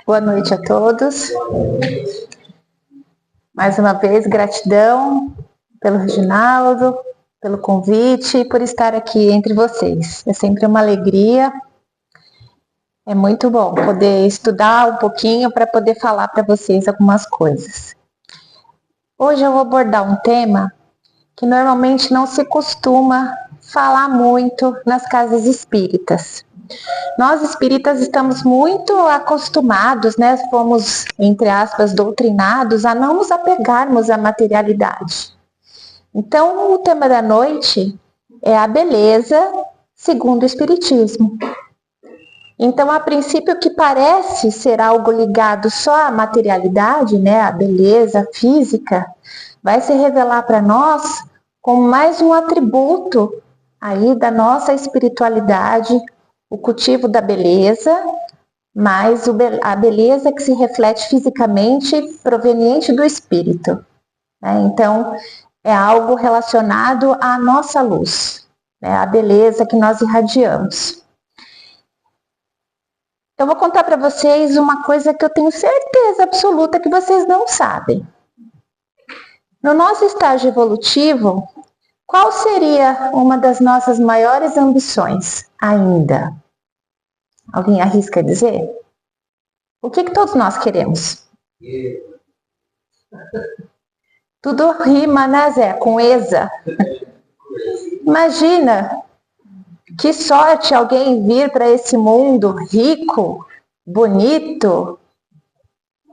Boa noite a todos. Mais uma vez, gratidão pelo Reginaldo, pelo convite e por estar aqui entre vocês. É sempre uma alegria. É muito bom poder estudar um pouquinho para poder falar para vocês algumas coisas. Hoje eu vou abordar um tema que normalmente não se costuma falar muito nas casas espíritas. Nós espíritas estamos muito acostumados, né? Fomos, entre aspas, doutrinados a não nos apegarmos à materialidade. Então, o tema da noite é a beleza segundo o Espiritismo. Então, a princípio, o que parece ser algo ligado só à materialidade, né? A beleza física, vai se revelar para nós como mais um atributo aí da nossa espiritualidade, o cultivo da beleza, mas a beleza que se reflete fisicamente proveniente do espírito. Né? Então, é algo relacionado à nossa luz, né? A beleza que nós irradiamos. Eu vou contar para vocês uma coisa que eu tenho certeza absoluta que vocês não sabem. No nosso estágio evolutivo, qual seria uma das nossas maiores ambições ainda? Alguém arrisca dizer? O que todos nós queremos? Tudo rima, né, Zé? Com Exa. Imagina que sorte alguém vir para esse mundo rico, bonito.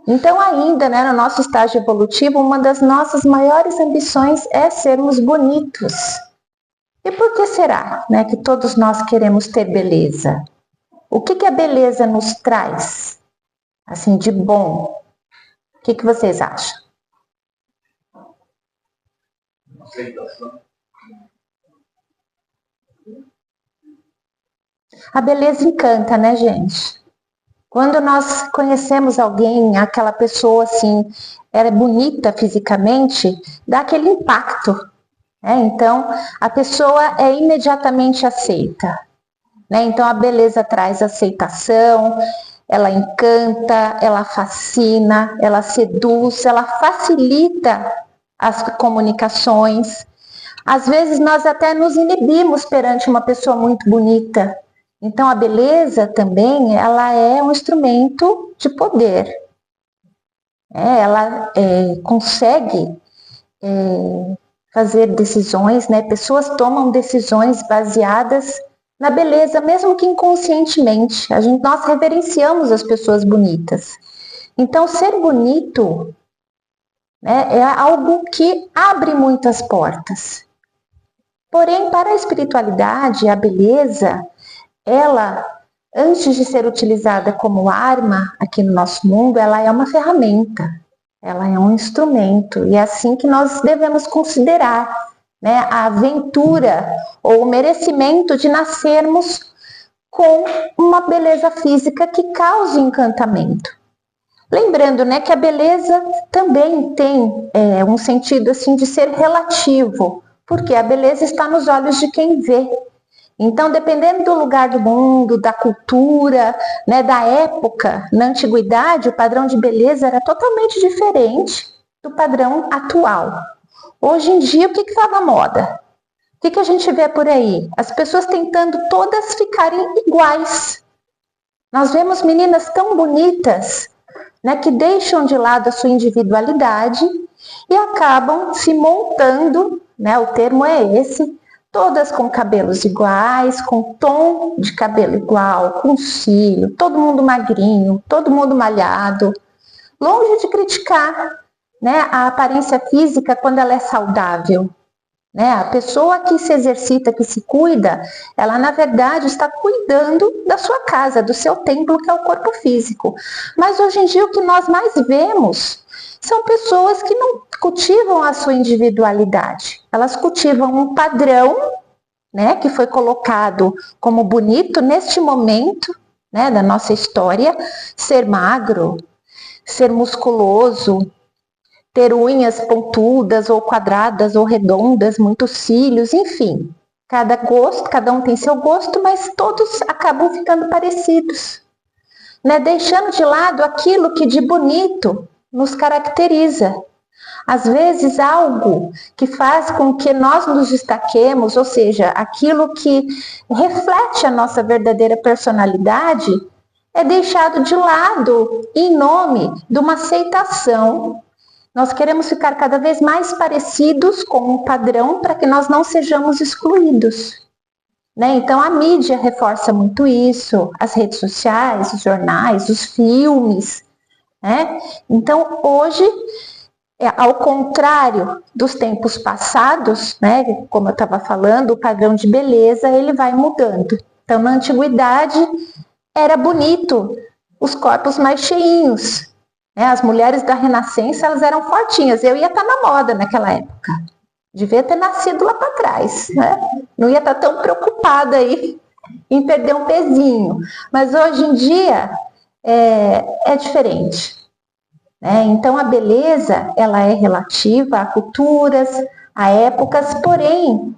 Então ainda, né, no nosso estágio evolutivo, uma das nossas maiores ambições é sermos bonitos. E por que será, né, que todos nós queremos ter beleza? O que a beleza nos traz, assim, de bom? O que vocês acham? A beleza encanta, né, gente? Quando nós conhecemos alguém, aquela pessoa, assim, ela é bonita fisicamente, dá aquele impacto, né? Então, a pessoa é imediatamente aceita. Né? Então a beleza traz aceitação, ela encanta, ela fascina, ela seduz, ela facilita as comunicações. Às vezes nós até nos inibimos perante uma pessoa muito bonita. Então a beleza também, ela é um instrumento de poder. Ela consegue fazer decisões, né? Pessoas tomam decisões baseadas na beleza, mesmo que inconscientemente. Nós reverenciamos as pessoas bonitas. Então, ser bonito, né, é algo que abre muitas portas. Porém, para a espiritualidade, a beleza, ela, antes de ser utilizada como arma aqui no nosso mundo, ela é uma ferramenta. Ela é um instrumento. E é assim que nós devemos considerar, né, a aventura ou o merecimento de nascermos com uma beleza física que cause encantamento. Lembrando, né, que a beleza também tem um sentido assim de ser relativo, porque a beleza está nos olhos de quem vê. Então, dependendo do lugar do mundo, da cultura, né, da época, na antiguidade, o padrão de beleza era totalmente diferente do padrão atual. Hoje em dia, o que está na moda? O que a gente vê por aí? As pessoas tentando todas ficarem iguais. Nós vemos meninas tão bonitas, né, que deixam de lado a sua individualidade e acabam se montando, né, o termo é esse, todas com cabelos iguais, com tom de cabelo igual, com cílio, todo mundo magrinho, todo mundo malhado. Longe de criticar, né, a aparência física quando ela é saudável. Né? A pessoa que se exercita, que se cuida, ela na verdade está cuidando da sua casa, do seu templo, que é o corpo físico. Mas hoje em dia o que nós mais vemos são pessoas que não cultivam a sua individualidade. Elas cultivam um padrão, né, que foi colocado como bonito neste momento, né, da nossa história, ser magro, ser musculoso, ter unhas pontudas ou quadradas ou redondas, muitos cílios, enfim. Cada um tem seu gosto, mas todos acabam ficando parecidos, né? Deixando de lado aquilo que de bonito nos caracteriza. Às vezes, algo que faz com que nós nos destaquemos, ou seja, aquilo que reflete a nossa verdadeira personalidade, é deixado de lado em nome de uma aceitação. Nós queremos ficar cada vez mais parecidos com um padrão para que nós não sejamos excluídos, né? Então a mídia reforça muito isso, as redes sociais, os jornais, os filmes, né? Então hoje, ao contrário dos tempos passados, né? Como eu estava falando, o padrão de beleza ele vai mudando. Então na antiguidade era bonito os corpos mais cheinhos. As mulheres da Renascença, elas eram fortinhas. Eu ia estar na moda naquela época. Devia ter nascido lá para trás, né? Não ia estar tão preocupada aí em perder um pezinho. Mas hoje em dia é diferente, né? Então a beleza, ela é relativa a culturas, a épocas, porém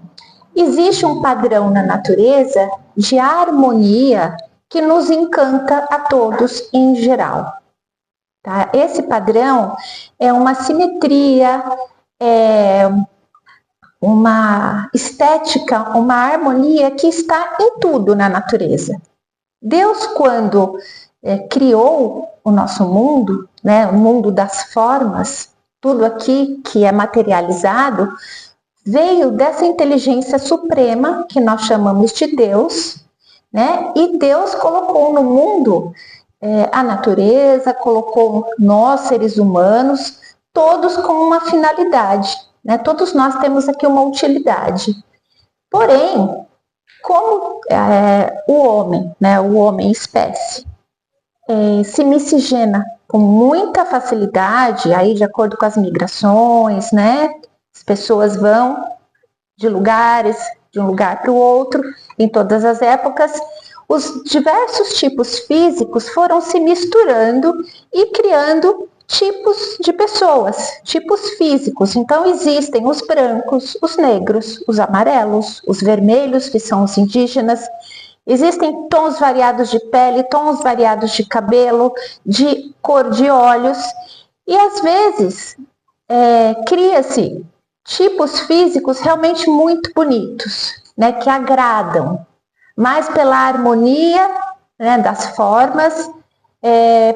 existe um padrão na natureza de harmonia que nos encanta a todos em geral. Tá? Esse padrão é uma simetria, é uma estética, uma harmonia que está em tudo na natureza. Deus, quando criou o nosso mundo, né, o mundo das formas, tudo aqui que é materializado, veio dessa inteligência suprema que nós chamamos de Deus, né? E Deus colocou no mundo a natureza, colocou nós, seres humanos, todos com uma finalidade, né? Todos nós temos aqui uma utilidade. Porém, como o homem, né? O homem espécie, se miscigena com muita facilidade, aí de acordo com as migrações, né? As pessoas vão de um lugar para o outro, em todas as épocas. Os diversos tipos físicos foram se misturando e criando tipos de pessoas, tipos físicos. Então existem os brancos, os negros, os amarelos, os vermelhos, que são os indígenas. Existem tons variados de pele, tons variados de cabelo, de cor de olhos. E às vezes cria-se tipos físicos realmente muito bonitos, né, que agradam, mais pela harmonia, né, das formas,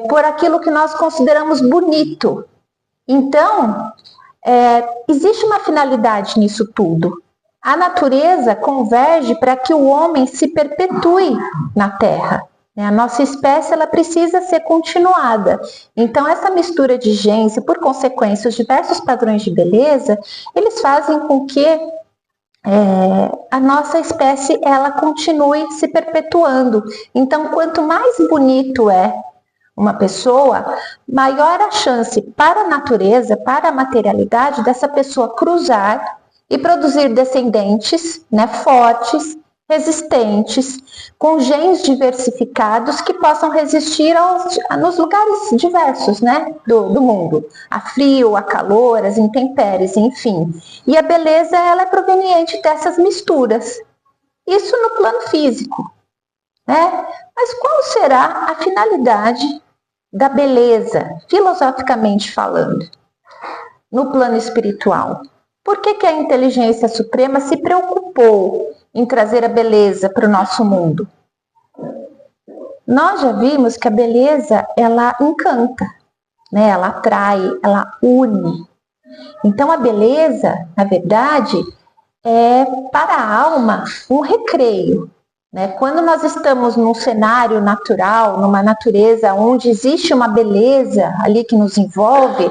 por aquilo que nós consideramos bonito. Então, existe uma finalidade nisso tudo. A natureza converge para que o homem se perpetue na Terra. A nossa espécie ela precisa ser continuada. Então, essa mistura de genes e, por consequência, os diversos padrões de beleza, eles fazem com que a nossa espécie ela continue se perpetuando. Então, quanto mais bonito é uma pessoa, maior a chance para a natureza, para a materialidade dessa pessoa cruzar e produzir descendentes, né, fortes, resistentes, com genes diversificados que possam resistir nos lugares diversos, né, do mundo, a frio, a calor, as intempéries, enfim. E a beleza ela é proveniente dessas misturas. Isso no plano físico, né? Mas qual será a finalidade da beleza, filosoficamente falando, no plano espiritual? Por que a inteligência suprema se preocupou em trazer a beleza para o nosso mundo? Nós já vimos que a beleza, ela encanta, né? Ela atrai, ela une. Então a beleza, na verdade, é para a alma um recreio, né? Quando nós estamos num cenário natural, numa natureza onde existe uma beleza ali que nos envolve,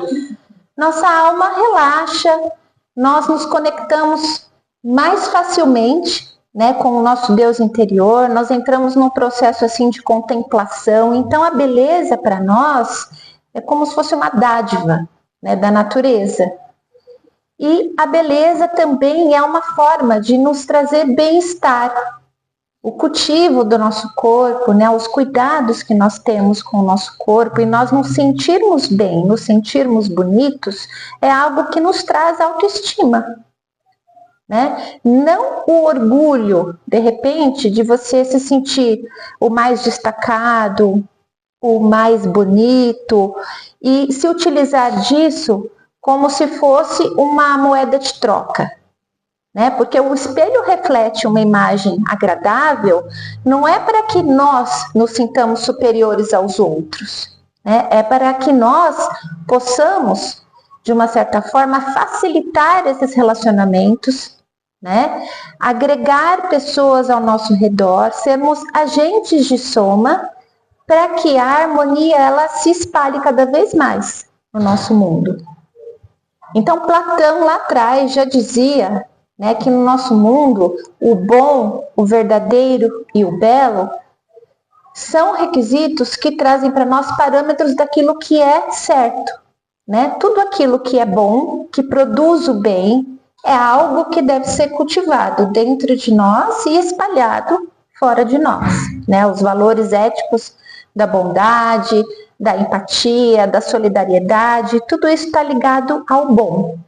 nossa alma relaxa, nós nos conectamos mais facilmente, né, com o nosso Deus interior, nós entramos num processo assim de contemplação. Então a beleza para nós é como se fosse uma dádiva, né, da natureza. E a beleza também é uma forma de nos trazer bem-estar. O cultivo do nosso corpo, né, os cuidados que nós temos com o nosso corpo e nós nos sentirmos bem, nos sentirmos bonitos, é algo que nos traz autoestima. né? Não o orgulho, de repente, de você se sentir o mais destacado, o mais bonito, e se utilizar disso como se fosse uma moeda de troca, né? Porque o espelho reflete uma imagem agradável, não é para que nós nos sintamos superiores aos outros, né? É para que nós possamos, de uma certa forma, facilitar esses relacionamentos, né? Agregar pessoas ao nosso redor, sermos agentes de soma para que a harmonia ela se espalhe cada vez mais no nosso mundo. Então Platão lá atrás já dizia, né, que no nosso mundo o bom, o verdadeiro e o belo são requisitos que trazem para nós parâmetros daquilo que é certo, né? Tudo aquilo que é bom, que produz o bem, é algo que deve ser cultivado dentro de nós e espalhado fora de nós, né? Os valores éticos da bondade, da empatia, da solidariedade, tudo isso está ligado ao bom.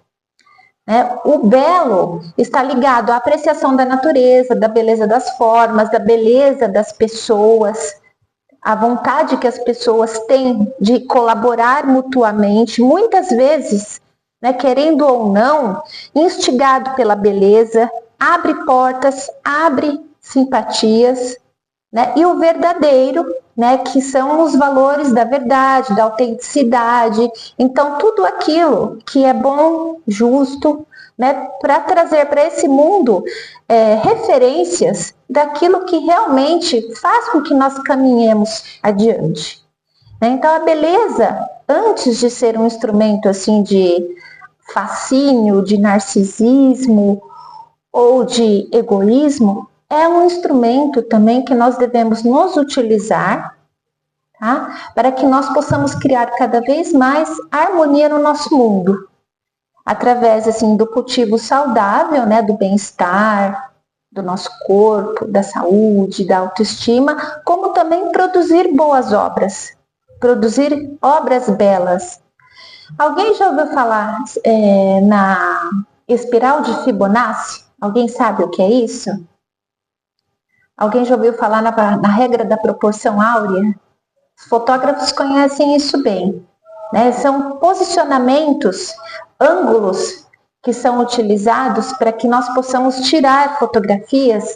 O belo está ligado à apreciação da natureza, da beleza das formas, da beleza das pessoas, a vontade que as pessoas têm de colaborar mutuamente, muitas vezes, né, querendo ou não, instigado pela beleza, abre portas, abre simpatias, né, e o verdadeiro, né, que são os valores da verdade, da autenticidade. Então, tudo aquilo que é bom, justo, né, para trazer para esse mundo referências daquilo que realmente faz com que nós caminhemos adiante. Então, a beleza, antes de ser um instrumento assim de fascínio, de narcisismo ou de egoísmo, é um instrumento também que nós devemos nos utilizar, tá? Para que nós possamos criar cada vez mais harmonia no nosso mundo, através assim do cultivo saudável, né, do bem-estar, do nosso corpo, da saúde, da autoestima, como também produzir boas obras, produzir obras belas. Alguém já ouviu falar na espiral de Fibonacci? Alguém sabe o que é isso? Alguém já ouviu falar na regra da proporção áurea? Os fotógrafos conhecem isso bem, né? São posicionamentos, ângulos que são utilizados para que nós possamos tirar fotografias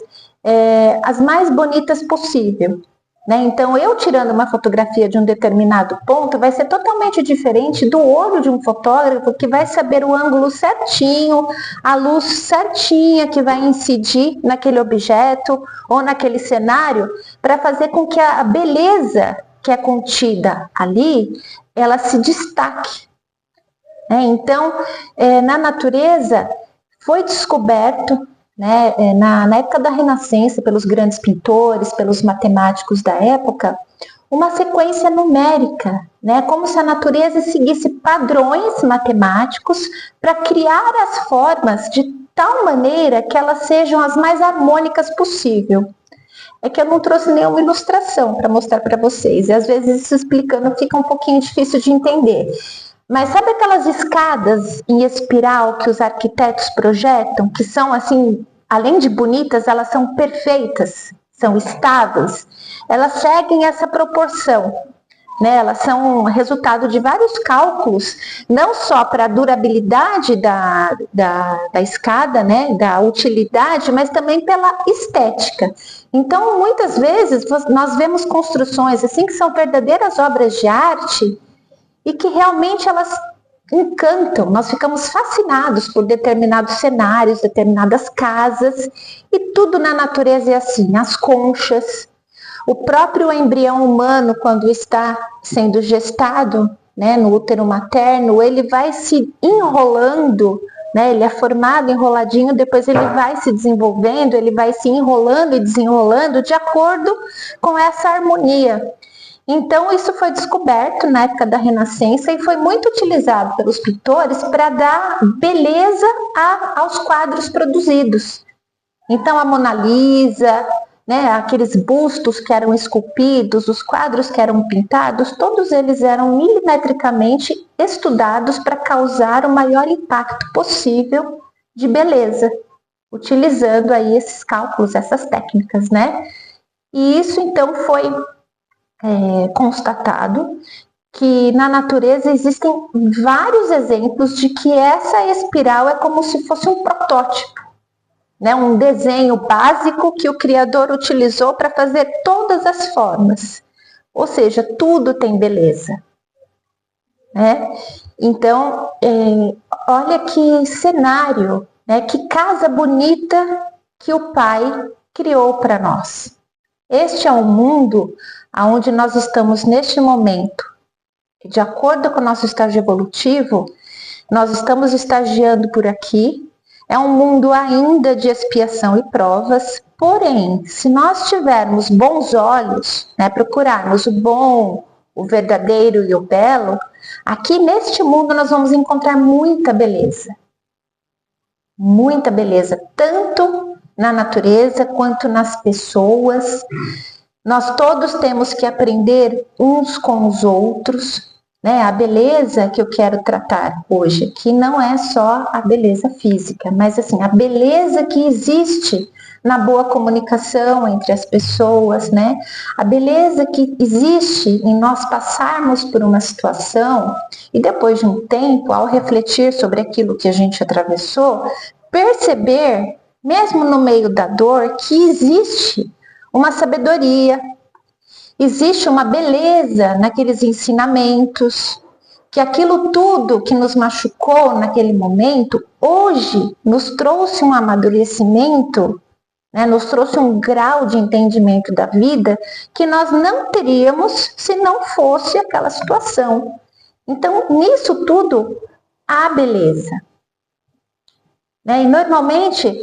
as mais bonitas possível. Né? Então, eu tirando uma fotografia de um determinado ponto vai ser totalmente diferente do olho de um fotógrafo que vai saber o ângulo certinho, a luz certinha que vai incidir naquele objeto ou naquele cenário para fazer com que a beleza que é contida ali, ela se destaque. Então, na natureza foi descoberto, né, na época da Renascença, pelos grandes pintores, pelos matemáticos da época, uma sequência numérica, né, como se a natureza seguisse padrões matemáticos para criar as formas de tal maneira que elas sejam as mais harmônicas possível. É que eu não trouxe nenhuma ilustração para mostrar para vocês, e às vezes isso explicando fica um pouquinho difícil de entender. Mas sabe aquelas escadas em espiral que os arquitetos projetam, que são assim, além de bonitas, elas são perfeitas, são estáveis, elas seguem essa proporção, né? Elas são resultado de vários cálculos, não só para a durabilidade da escada, né? Da utilidade, mas também pela estética. Então, muitas vezes, nós vemos construções assim que são verdadeiras obras de arte e que realmente elas encantam, nós ficamos fascinados por determinados cenários, determinadas casas, e tudo na natureza é assim, as conchas, o próprio embrião humano, quando está sendo gestado, né, no útero materno, ele vai se enrolando, né, ele é formado enroladinho, depois ele vai se desenvolvendo, ele vai se enrolando e desenrolando de acordo com essa harmonia. Então, isso foi descoberto na época da Renascença e foi muito utilizado pelos pintores para dar beleza aos quadros produzidos. Então, a Mona Lisa, né, aqueles bustos que eram esculpidos, os quadros que eram pintados, todos eles eram milimetricamente estudados para causar o maior impacto possível de beleza. utilizando aí esses cálculos, essas técnicas, né? E isso então foi constatado que na natureza existem vários exemplos de que essa espiral é como se fosse um protótipo, né? Um desenho básico que o Criador utilizou para fazer todas as formas. Ou seja, tudo tem beleza, né? Então, olha que cenário, né? Que casa bonita que o Pai criou para nós. Este é o mundo onde nós estamos neste momento. De acordo com o nosso estágio evolutivo, nós estamos estagiando por aqui. É um mundo ainda de expiação e provas, porém, se nós tivermos bons olhos, né, procurarmos o bom, o verdadeiro e o belo, aqui neste mundo nós vamos encontrar muita beleza. Muita beleza, tanto na natureza quanto nas pessoas. Nós todos temos que aprender uns com os outros, né? A beleza que eu quero tratar hoje aqui não é só a beleza física, mas assim, a beleza que existe na boa comunicação entre as pessoas, né? A beleza que existe em nós passarmos por uma situação e depois de um tempo, ao refletir sobre aquilo que a gente atravessou, perceber, mesmo no meio da dor, que existe uma sabedoria, existe uma beleza naqueles ensinamentos, que aquilo tudo que nos machucou naquele momento, hoje nos trouxe um amadurecimento, né, nos trouxe um grau de entendimento da vida que nós não teríamos se não fosse aquela situação. Então, nisso tudo, há beleza. Né? E normalmente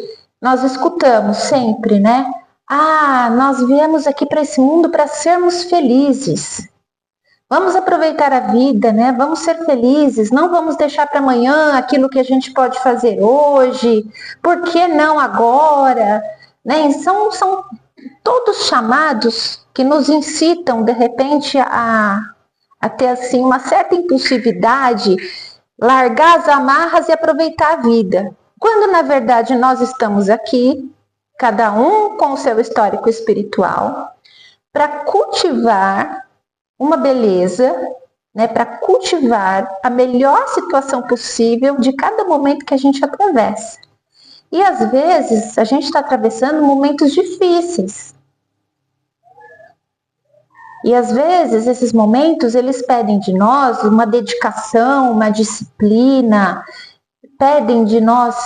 nós escutamos sempre, né? Nós viemos aqui para esse mundo para sermos felizes. Vamos aproveitar a vida, né? Vamos ser felizes, não vamos deixar para amanhã aquilo que a gente pode fazer hoje. Por que não agora? Né? São todos chamados que nos incitam, de repente, a ter assim, uma certa impulsividade, largar as amarras e aproveitar a vida. Quando, na verdade, nós estamos aqui, cada um com o seu histórico espiritual, para cultivar uma beleza, né, para cultivar a melhor situação possível de cada momento que a gente atravessa. E às vezes a gente está atravessando momentos difíceis. E às vezes esses momentos eles pedem de nós uma dedicação, uma disciplina, pedem de nós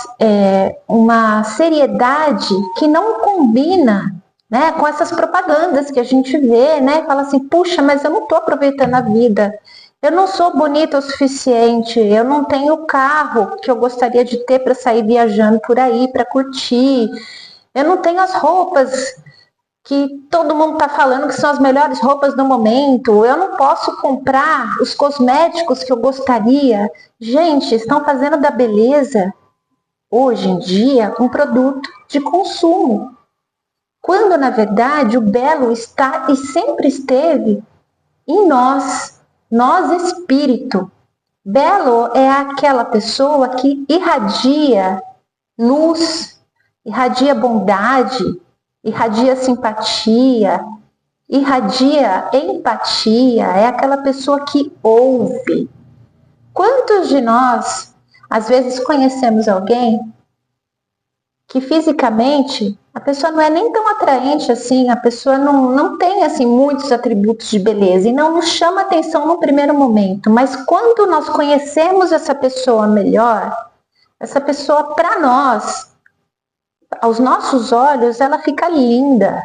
uma seriedade que não combina, né, com essas propagandas que a gente vê, né? Fala assim, puxa, mas eu não estou aproveitando a vida, eu não sou bonita o suficiente, eu não tenho o carro que eu gostaria de ter para sair viajando por aí, para curtir, eu não tenho as roupas que todo mundo está falando que são as melhores roupas do momento, eu não posso comprar os cosméticos que eu gostaria. Gente, estão fazendo da beleza, hoje em dia, um produto de consumo. Quando, na verdade, o belo está e sempre esteve em nós espírito. Belo é aquela pessoa que irradia luz, irradia bondade, irradia simpatia, irradia empatia, é aquela pessoa que ouve. Quantos de nós, às vezes, conhecemos alguém que fisicamente a pessoa não é nem tão atraente assim, a pessoa não tem assim muitos atributos de beleza e não nos chama atenção no primeiro momento, mas quando nós conhecemos essa pessoa melhor, essa pessoa para nós, aos nossos olhos, ela fica linda,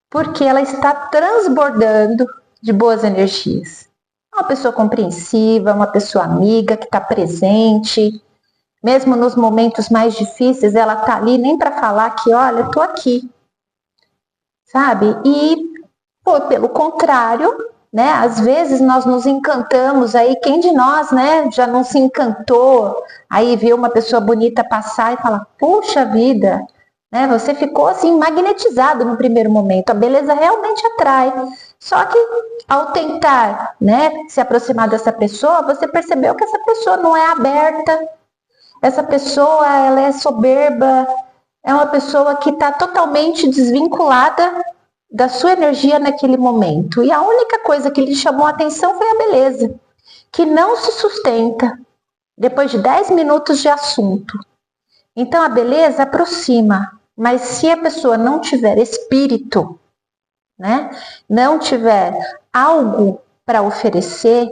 porque ela está transbordando de boas energias. Uma pessoa compreensiva, uma pessoa amiga que está presente, mesmo nos momentos mais difíceis, ela está ali nem para falar que, olha, eu estou aqui, sabe? E, pelo contrário, né? Às vezes nós nos encantamos, aí quem de nós, né, já não se encantou, aí vê uma pessoa bonita passar e fala, puxa vida, né, você ficou assim magnetizado no primeiro momento, a beleza realmente atrai. Só que ao tentar, né, se aproximar dessa pessoa, você percebeu que essa pessoa não é aberta, essa pessoa ela é soberba, é uma pessoa que está totalmente desvinculada da sua energia naquele momento. E a única coisa que lhe chamou a atenção foi a beleza, que não se sustenta depois de 10 minutos de assunto. Então a beleza aproxima, mas se a pessoa não tiver espírito, né, não tiver algo para oferecer,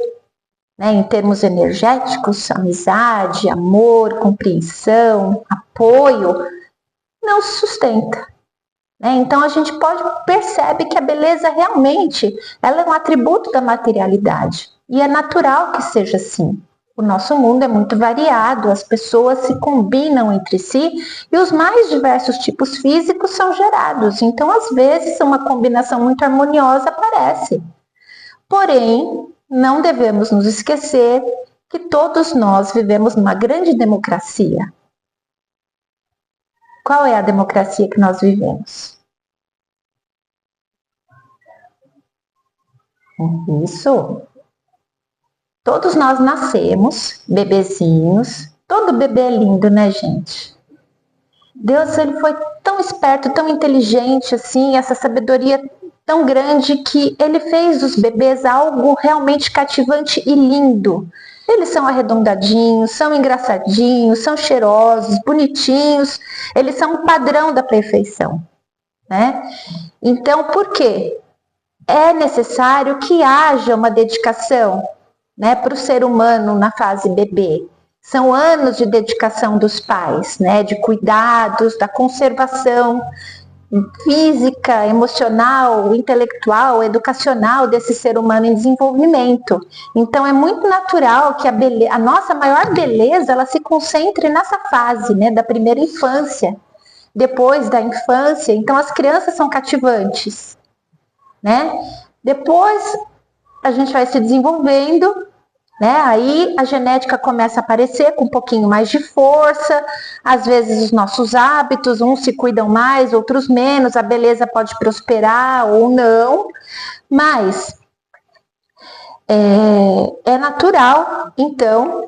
né, em termos energéticos, amizade, amor, compreensão, apoio, não se sustenta. Então a gente percebe que a beleza realmente ela é um atributo da materialidade e é natural que seja assim. O nosso mundo é muito variado, as pessoas se combinam entre si e os mais diversos tipos físicos são gerados. Então, às vezes, uma combinação muito harmoniosa aparece. Porém, não devemos nos esquecer que todos nós vivemos numa grande democracia. Qual é a democracia que nós vivemos? Isso. Todos nós nascemos bebezinhos. Todo bebê é lindo, né, gente? Deus, ele foi tão esperto, tão inteligente, assim, essa sabedoria tão grande que ele fez dos bebês algo realmente cativante e lindo. Eles são arredondadinhos, são engraçadinhos, são cheirosos, bonitinhos. Eles são um padrão da perfeição, né? Então, por quê? É necessário que haja uma dedicação, né, para o ser humano na fase bebê. São anos de dedicação dos pais, né, de cuidados, da conservação física, emocional, intelectual, educacional desse ser humano em desenvolvimento. Então é muito natural que a nossa maior beleza ela se concentre nessa fase, né, da primeira infância. Depois da infância, então as crianças são cativantes, né? Depois a gente vai se desenvolvendo, né? Aí a genética começa a aparecer com um pouquinho mais de força, às vezes os nossos hábitos, uns se cuidam mais, outros menos, a beleza pode prosperar ou não, mas é natural, então,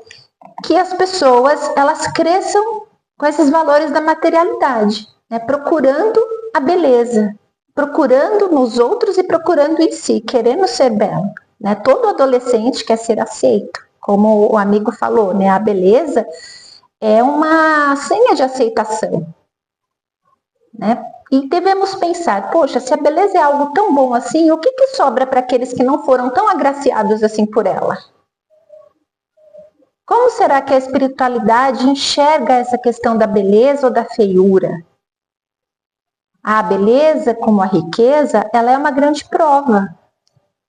que as pessoas elas cresçam com esses valores da materialidade, né? Procurando a beleza, procurando nos outros e procurando em si, querendo ser belo. Né? Todo adolescente quer ser aceito, como o amigo falou, né? A beleza é uma senha de aceitação, né? E devemos pensar, poxa, se a beleza é algo tão bom assim, o que sobra para aqueles que não foram tão agraciados assim por ela? Como será que a espiritualidade enxerga essa questão da beleza ou da feiura? A beleza, como a riqueza, ela é uma grande prova.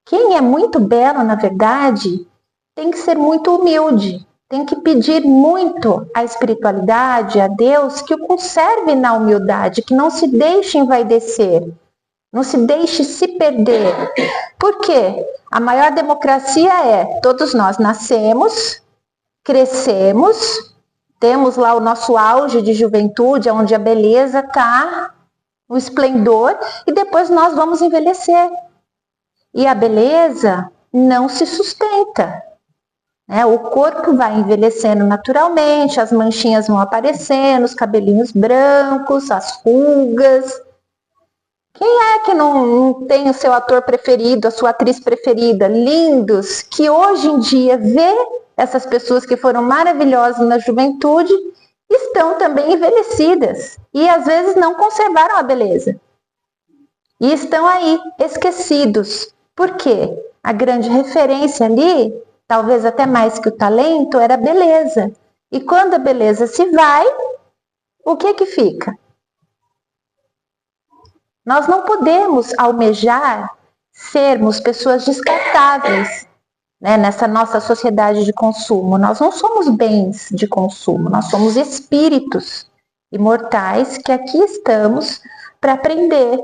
Quem é muito belo, na verdade, tem que ser muito humilde, tem que pedir muito à espiritualidade, a Deus, que o conserve na humildade, que não se deixe envaidecer, não se deixe se perder. Por quê? A maior democracia é, todos nós nascemos, crescemos, temos lá o nosso auge de juventude, onde a beleza está, o esplendor, e depois nós vamos envelhecer. E a beleza não se sustenta. Né? O corpo vai envelhecendo naturalmente, as manchinhas vão aparecendo, os cabelinhos brancos, as rugas. Quem é que não tem o seu ator preferido, a sua atriz preferida, lindos, que hoje em dia vê essas pessoas que foram maravilhosas na juventude, estão também envelhecidas e às vezes não conservaram a beleza. E estão aí, esquecidos. Por quê? A grande referência ali, talvez até mais que o talento, era a beleza. E quando a beleza se vai, o que fica? Nós não podemos almejar sermos pessoas descartáveis, né, nessa nossa sociedade de consumo. Nós não somos bens de consumo, nós somos espíritos imortais que aqui estamos para aprender.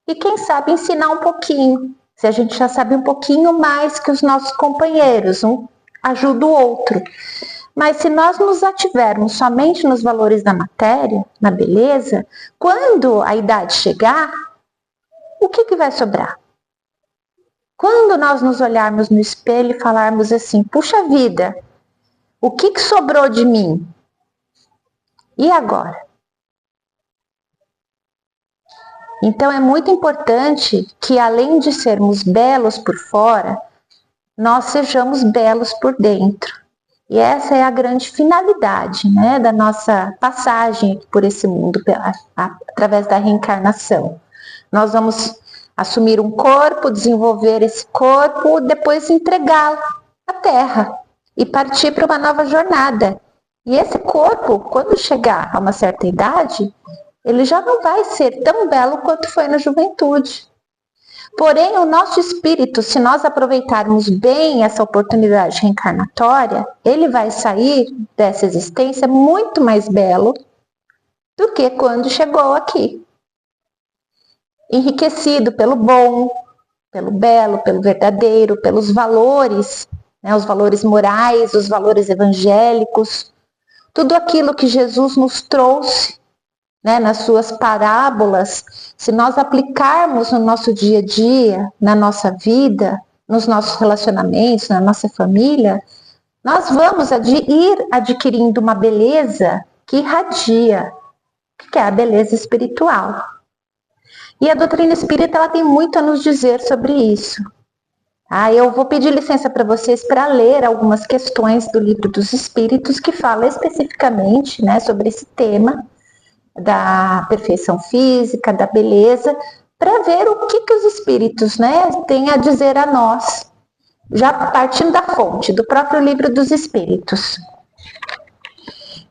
E quem sabe ensinar um pouquinho. Se a gente já sabe um pouquinho mais que os nossos companheiros, um ajuda o outro. Mas se nós nos ativermos somente nos valores da matéria, na beleza, quando a idade chegar, o que vai sobrar? Quando nós nos olharmos no espelho e falarmos assim, puxa vida, o que sobrou de mim? E agora? Então é muito importante que, além de sermos belos por fora, nós sejamos belos por dentro. E essa é a grande finalidade, né, da nossa passagem por esse mundo através da reencarnação. Nós vamos assumir um corpo, desenvolver esse corpo, depois entregá-lo à Terra e partir para uma nova jornada. E esse corpo, quando chegar a uma certa idade, ele já não vai ser tão belo quanto foi na juventude. Porém, o nosso espírito, se nós aproveitarmos bem essa oportunidade reencarnatória, ele vai sair dessa existência muito mais belo do que quando chegou aqui. Enriquecido pelo bom, pelo belo, pelo verdadeiro, pelos valores, né, os valores morais, os valores evangélicos, tudo aquilo que Jesus nos trouxe, né, nas suas parábolas, se nós aplicarmos no nosso dia a dia, na nossa vida, nos nossos relacionamentos, na nossa família, nós vamos ir adquirindo uma beleza que irradia, que é a beleza espiritual. E a doutrina espírita ela tem muito a nos dizer sobre isso. Eu vou pedir licença para vocês para ler algumas questões do Livro dos Espíritos que fala especificamente, né, sobre esse tema da perfeição física, da beleza, para ver o que os espíritos, né, têm a dizer a nós, já partindo da fonte, do próprio Livro dos Espíritos.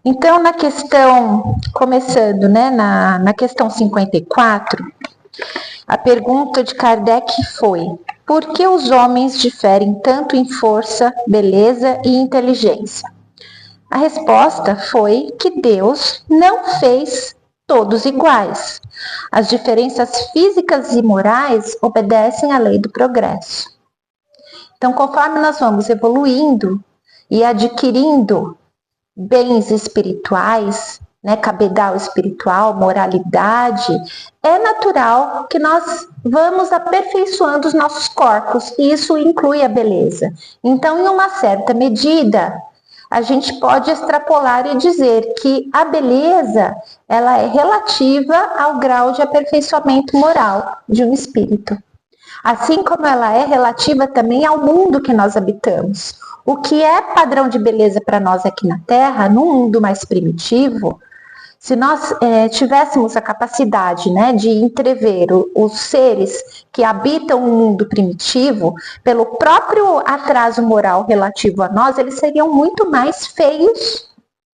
Então, na questão, começando, né, na questão 54, a pergunta de Kardec foi: por que os homens diferem tanto em força, beleza e inteligência? A resposta foi que Deus não fez todos iguais. As diferenças físicas e morais obedecem à lei do progresso. Então, conforme nós vamos evoluindo e adquirindo bens espirituais, né, cabedal espiritual, moralidade, é natural que nós vamos aperfeiçoando os nossos corpos, e isso inclui a beleza. Então, em uma certa medida, a gente pode extrapolar e dizer que a beleza ela é relativa ao grau de aperfeiçoamento moral de um espírito. Assim como ela é relativa também ao mundo que nós habitamos. O que é padrão de beleza para nós aqui na Terra, num mundo mais primitivo, se nós tivéssemos a capacidade, né, de entrever os seres que habitam o mundo primitivo, pelo próprio atraso moral relativo a nós, eles seriam muito mais feios,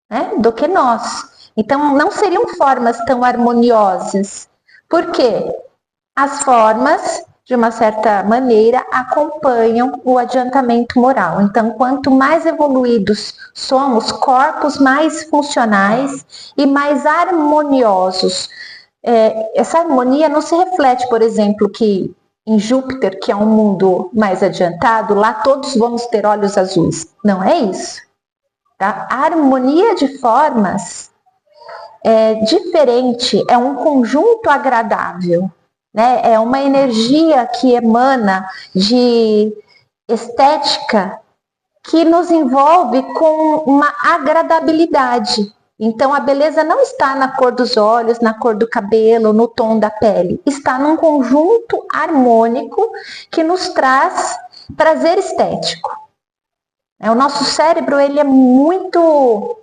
né, do que nós. Então, não seriam formas tão harmoniosas. Por quê? As formas, de uma certa maneira, acompanham o adiantamento moral. Então, quanto mais evoluídos somos, corpos mais funcionais e mais harmoniosos. Essa harmonia não se reflete, por exemplo, que em Júpiter, que é um mundo mais adiantado, lá todos vamos ter olhos azuis. Não é isso. Tá? A harmonia de formas é diferente, é um conjunto agradável. Né? É uma energia que emana de estética que nos envolve com uma agradabilidade. Então, a beleza não está na cor dos olhos, na cor do cabelo, no tom da pele. Está num conjunto harmônico que nos traz prazer estético. O nosso cérebro ele é muito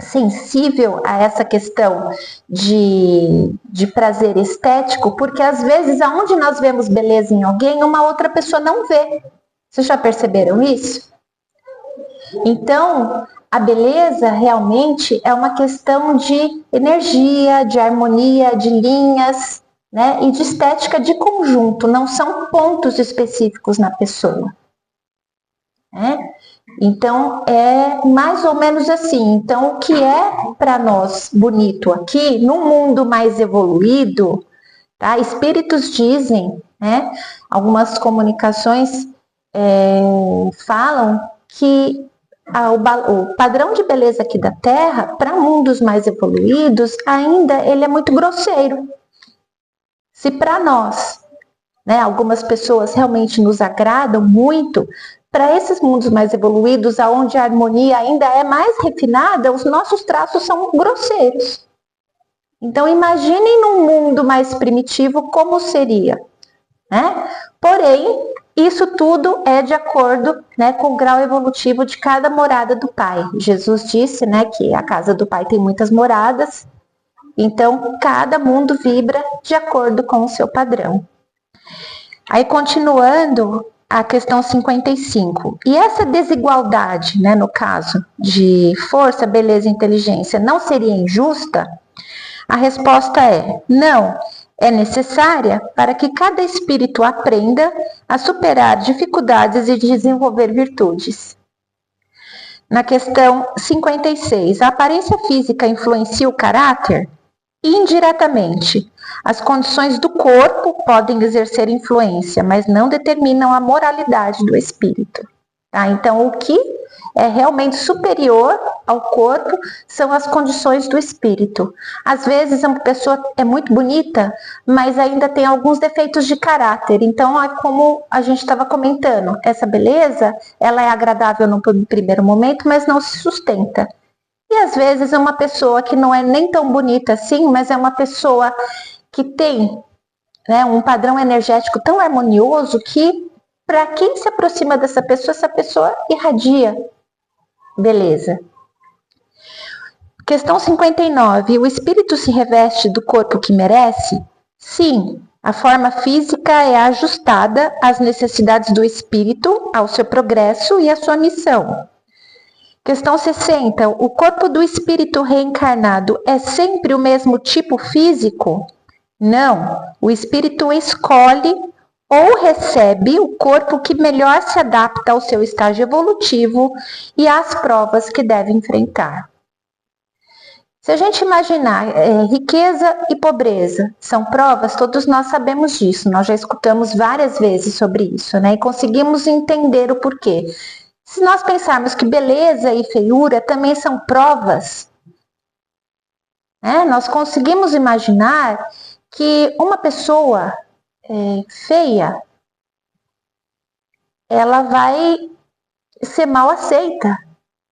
sensível a essa questão de prazer estético, porque às vezes aonde nós vemos beleza em alguém, uma outra pessoa não vê. Vocês já perceberam isso? Então, a beleza realmente é uma questão de energia, de harmonia, de linhas, né? E de estética de conjunto, não são pontos específicos na pessoa. Né? Então, é mais ou menos assim. Então, o que é para nós bonito aqui, no mundo mais evoluído, tá? Espíritos dizem, né? Algumas comunicações falam que o padrão de beleza aqui da Terra, para mundos mais evoluídos, ainda ele é muito grosseiro. Se para nós, né, algumas pessoas realmente nos agradam muito, para esses mundos mais evoluídos, onde a harmonia ainda é mais refinada, os nossos traços são grosseiros. Então imaginem num mundo mais primitivo como seria, né? Porém, isso tudo é de acordo, né, com o grau evolutivo de cada morada do Pai. Jesus disse, né, que a casa do Pai tem muitas moradas, então cada mundo vibra de acordo com o seu padrão. Aí continuando, a questão 55. E essa desigualdade, né, no caso de força, beleza e inteligência, não seria injusta? A resposta é não. É necessária para que cada espírito aprenda a superar dificuldades e desenvolver virtudes. Na questão 56, a aparência física influencia o caráter? Indiretamente. As condições do corpo podem exercer influência, mas não determinam a moralidade do espírito. Tá? Então, o que é realmente superior ao corpo são as condições do espírito. Às vezes, uma pessoa é muito bonita, mas ainda tem alguns defeitos de caráter. Então, é como a gente estava comentando, essa beleza, ela é agradável no primeiro momento, mas não se sustenta. E às vezes é uma pessoa que não é nem tão bonita assim, mas é uma pessoa que tem, né, um padrão energético tão harmonioso que, para quem se aproxima dessa pessoa, essa pessoa irradia beleza. Questão 59. O espírito se reveste do corpo que merece? Sim, a forma física é ajustada às necessidades do espírito, ao seu progresso e à sua missão. Questão 60. O corpo do espírito reencarnado é sempre o mesmo tipo físico? Não. O espírito escolhe ou recebe o corpo que melhor se adapta ao seu estágio evolutivo e às provas que deve enfrentar. Se a gente imaginar riqueza e pobreza são provas, todos nós sabemos disso, nós já escutamos várias vezes sobre isso, né? E conseguimos entender o porquê. Se nós pensarmos que beleza e feiura também são provas, né? Nós conseguimos imaginar que uma pessoa feia, ela vai ser mal aceita,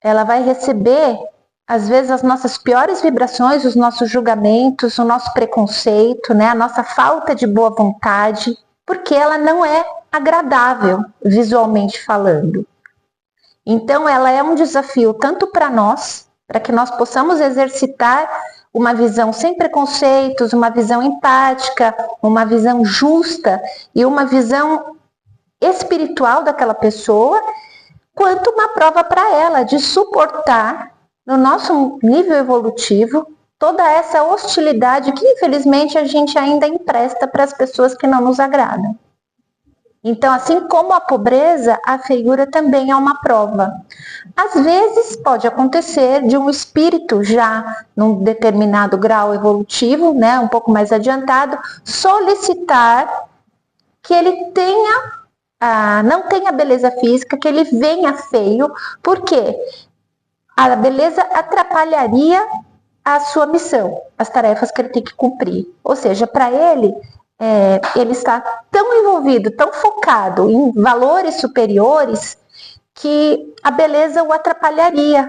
ela vai receber, às vezes, as nossas piores vibrações, os nossos julgamentos, o nosso preconceito, né? A nossa falta de boa vontade, porque ela não é agradável, visualmente falando. Então, ela é um desafio tanto para nós, para que nós possamos exercitar uma visão sem preconceitos, uma visão empática, uma visão justa e uma visão espiritual daquela pessoa, quanto uma prova para ela de suportar, no nosso nível evolutivo, toda essa hostilidade que, infelizmente, a gente ainda empresta para as pessoas que não nos agradam. Então, assim como a pobreza, a feiura também é uma prova. Às vezes pode acontecer de um espírito já num determinado grau evolutivo, né, um pouco mais adiantado, solicitar que ele tenha, não tenha beleza física, que ele venha feio, porque a beleza atrapalharia a sua missão, as tarefas que ele tem que cumprir. Ou seja, para ele, ele está tão envolvido, tão focado em valores superiores, que a beleza o atrapalharia.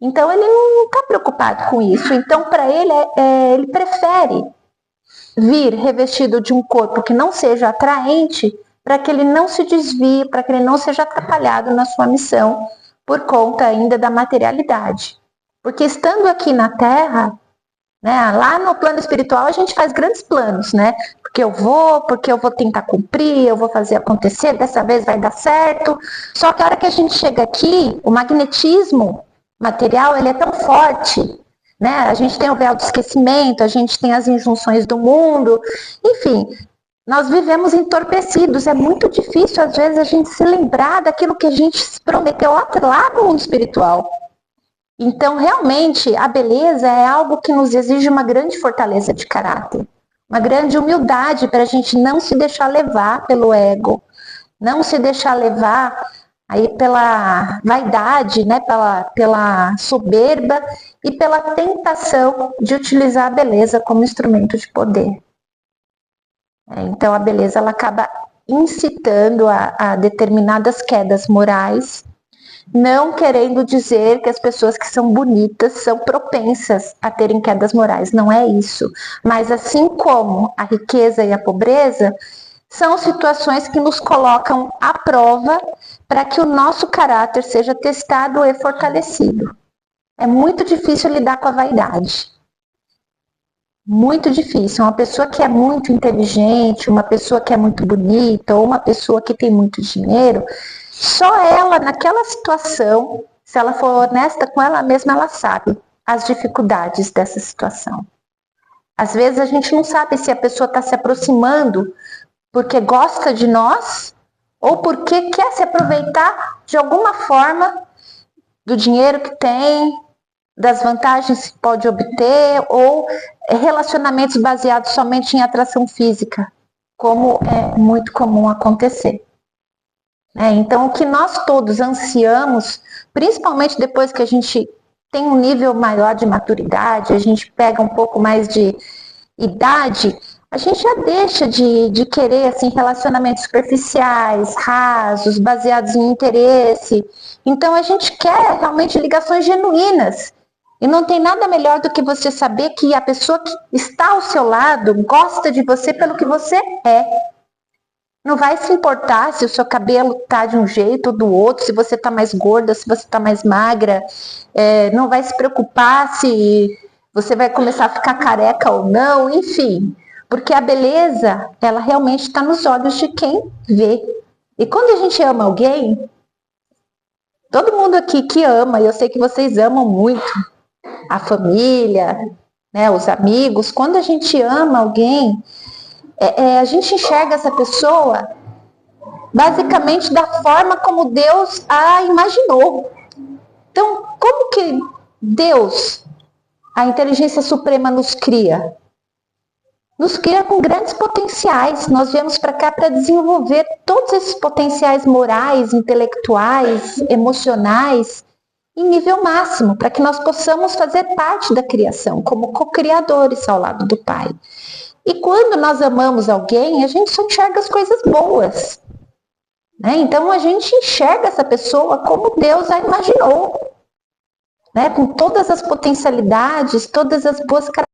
Então, ele não está preocupado com isso. Então, para ele, ele prefere vir revestido de um corpo que não seja atraente, para que ele não se desvie, para que ele não seja atrapalhado na sua missão, por conta ainda da materialidade. Porque estando aqui na Terra, né, lá no plano espiritual a gente faz grandes planos, né? Porque eu vou tentar cumprir, eu vou fazer acontecer, dessa vez vai dar certo. Só que a hora que a gente chega aqui, o magnetismo material, ele é tão forte, né? A gente tem o véu do esquecimento, a gente tem as injunções do mundo, enfim, nós vivemos entorpecidos. É muito difícil, às vezes, a gente se lembrar daquilo que a gente se prometeu lá no mundo espiritual. Então, realmente, a beleza é algo que nos exige uma grande fortaleza de caráter, uma grande humildade para a gente não se deixar levar pelo ego, não se deixar levar aí pela vaidade, né, pela soberba e pela tentação de utilizar a beleza como instrumento de poder. Então, a beleza ela acaba incitando a determinadas quedas morais, não querendo dizer que as pessoas que são bonitas são propensas a terem quedas morais, não é isso. Mas assim como a riqueza e a pobreza, são situações que nos colocam à prova para que o nosso caráter seja testado e fortalecido. É muito difícil lidar com a vaidade. Muito difícil. Uma pessoa que é muito inteligente, uma pessoa que é muito bonita, ou uma pessoa que tem muito dinheiro, só ela, naquela situação, se ela for honesta com ela mesma, ela sabe as dificuldades dessa situação. Às vezes a gente não sabe se a pessoa está se aproximando porque gosta de nós ou porque quer se aproveitar de alguma forma do dinheiro que tem, das vantagens que pode obter, ou relacionamentos baseados somente em atração física, como é muito comum acontecer. Então, o que nós todos ansiamos, principalmente depois que a gente tem um nível maior de maturidade, a gente pega um pouco mais de idade, a gente já deixa de querer assim, relacionamentos superficiais, rasos, baseados em interesse. Então a gente quer realmente ligações genuínas. E não tem nada melhor do que você saber que a pessoa que está ao seu lado gosta de você pelo que você é. Não vai se importar se o seu cabelo está de um jeito ou do outro, se você está mais gorda, se você está mais magra. Não vai se preocupar se você vai começar a ficar careca ou não, enfim. Porque a beleza, ela realmente está nos olhos de quem vê. E quando a gente ama alguém, todo mundo aqui que ama, e eu sei que vocês amam muito, a família, né, os amigos, quando a gente ama alguém, a gente enxerga essa pessoa basicamente da forma como Deus a imaginou. Então, como que Deus, a inteligência suprema, nos cria? Nos cria com grandes potenciais. Nós viemos para cá para desenvolver todos esses potenciais morais, intelectuais, emocionais, em nível máximo, para que nós possamos fazer parte da criação, como co-criadores ao lado do Pai. E quando nós amamos alguém, a gente só enxerga as coisas boas. Então a gente enxerga essa pessoa como Deus a imaginou. Com todas as potencialidades, todas as boas características